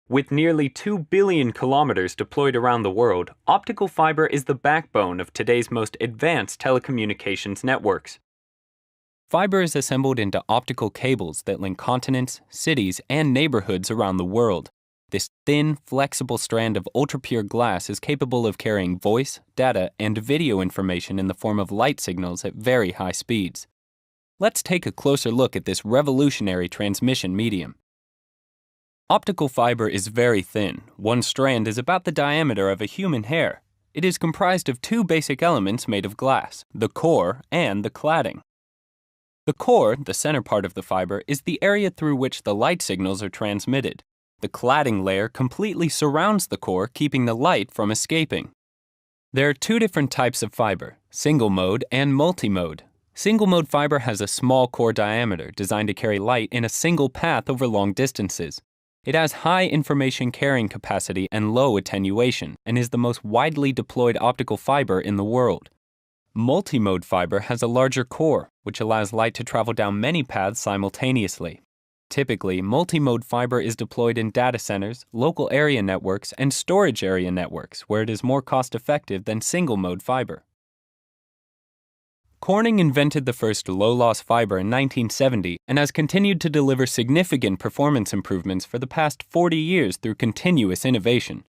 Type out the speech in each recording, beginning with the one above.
With nearly 2 billion kilometers deployed around the world, optical fiber is the backbone of today's most advanced telecommunications networks. Fiber is assembled into optical cables that link continents, cities, and neighborhoods around the world. This thin, flexible strand of ultra-pure glass is capable of carrying voice, data, and video information in the form of light signals at very high speeds. Let's take a closer look at this revolutionary transmission medium. Optical fiber is very thin. One strand is about the diameter of a human hair. It is comprised of two basic elements made of glass, the core and the cladding. The core, the center part of the fiber, is the area through which the light signals are transmitted. The cladding layer completely surrounds the core, keeping the light from escaping. There are two different types of fiber, single-mode and multi-mode. Single-mode fiber has a small core diameter designed to carry light in a single path over long distances. It has high information carrying capacity and low attenuation, and is the most widely deployed optical fiber in the world. Multi-mode fiber has a larger core, which allows light to travel down many paths simultaneously. Typically, multi-mode fiber is deployed in data centers, local area networks, and storage area networks, where it is more cost-effective than single-mode fiber. Corning invented the first low-loss fiber in 1970 and has continued to deliver significant performance improvements for the past 40 years through continuous innovation.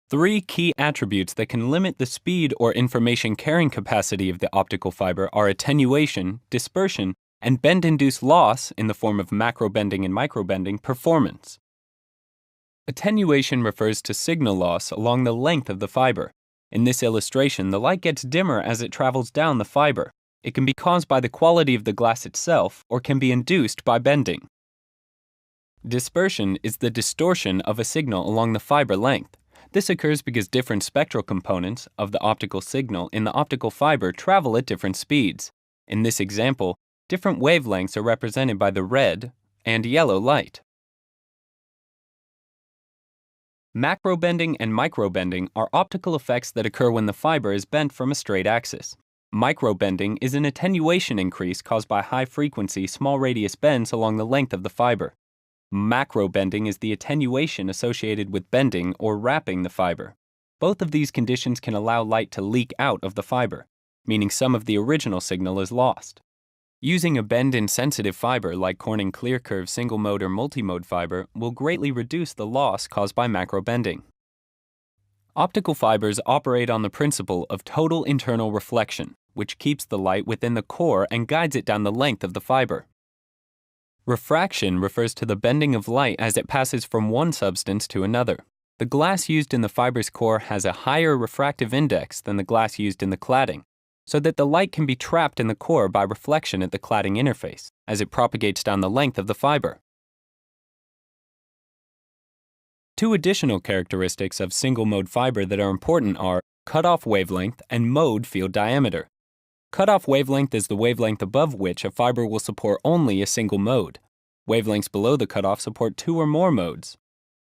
Three key attributes that can limit the speed or information carrying capacity of the optical fiber are attenuation, dispersion, and bend-induced loss in the form of macrobending and microbending performance. Attenuation refers to signal loss along the length of the fiber. In this illustration, the light gets dimmer as it travels down the fiber. It can be caused by the quality of the glass itself or can be induced by bending. Dispersion is the distortion of a signal along the fiber length. This occurs because different spectral components of the optical signal in the optical fiber travel at different speeds. In this example, different wavelengths are represented by the red and yellow light. Macrobending and microbending are optical effects that occur when the fiber is bent from a straight axis. Microbending is an attenuation increase caused by high-frequency, small-radius bends along the length of the fiber. Macrobending is the attenuation associated with bending or wrapping the fiber. Both of these conditions can allow light to leak out of the fiber, meaning some of the original signal is lost. Using a bend-insensitive fiber like Corning ClearCurve single-mode or multi-mode fiber will greatly reduce the loss caused by macrobending. Optical fibers operate on the principle of total internal reflection, which keeps the light within the core and guides it down the length of the fiber. Refraction refers to the bending of light as it passes from one substance to another. The glass used in the fiber's core has a higher refractive index than the glass used in the cladding, so that the light can be trapped in the core by reflection at the cladding interface, as it propagates down the length of the fiber. Two additional characteristics of single-mode fiber that are important are cutoff wavelength and mode field diameter. Cutoff wavelength is the wavelength above which a fiber will support only a single mode. Wavelengths below the cutoff support two or more modes.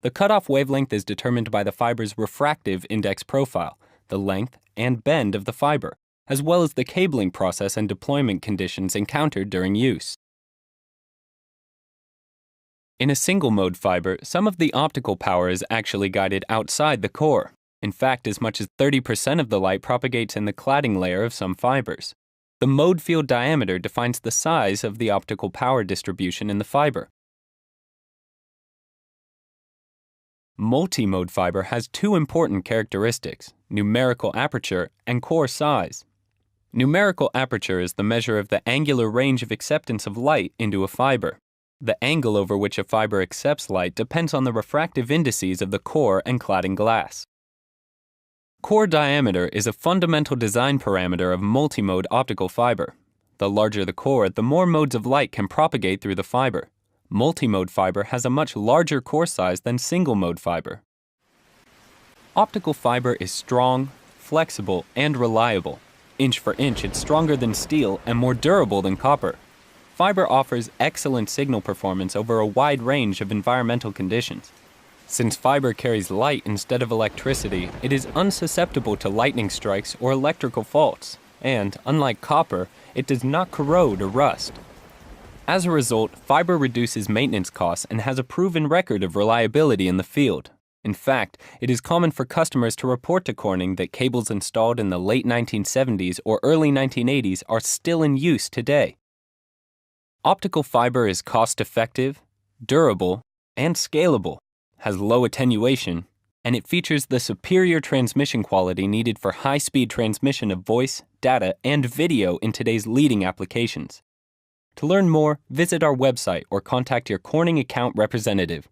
The cutoff wavelength is determined by the fiber's refractive index profile, the length and bend of the fiber, as well as the cabling process and deployment conditions encountered during use. In a single-mode fiber, some of the optical power is actually guided outside the core. In fact, as much as 30% of the light propagates in the cladding layer of some fibers. The mode field diameter defines the size of the optical power distribution in the fiber. Multi-mode fiber has two important characteristics: numerical aperture and core size. Numerical aperture is the measure of the angular range of acceptance of light into a fiber. The angle over which a fiber accepts light depends on the refractive indices of the core and cladding glass. Core diameter is a fundamental design parameter of multi-mode optical fiber. The larger the core, the more modes of light can propagate through the fiber. Multi-mode fiber has a much larger core size than single-mode fiber. Optical fiber is strong, flexible, and reliable. Inch for inch, it's stronger than steel and more durable than copper. Fiber offers excellent signal performance over a wide range of environmental conditions. Since fiber carries light instead of electricity, it is unsusceptible to lightning strikes or electrical faults, and, unlike copper, it does not corrode or rust. As a result, fiber reduces maintenance costs and has a proven record of reliability in the field. In fact, it is common for customers to report to Corning that cables installed in the late 1970s or early 1980s are still in use today. Optical fiber is cost-effective, durable, and scalable, has low attenuation, and it features the superior transmission quality needed for high-speed transmission of voice, data, and video in today's leading applications. To learn more, visit our website or contact your Corning account representative.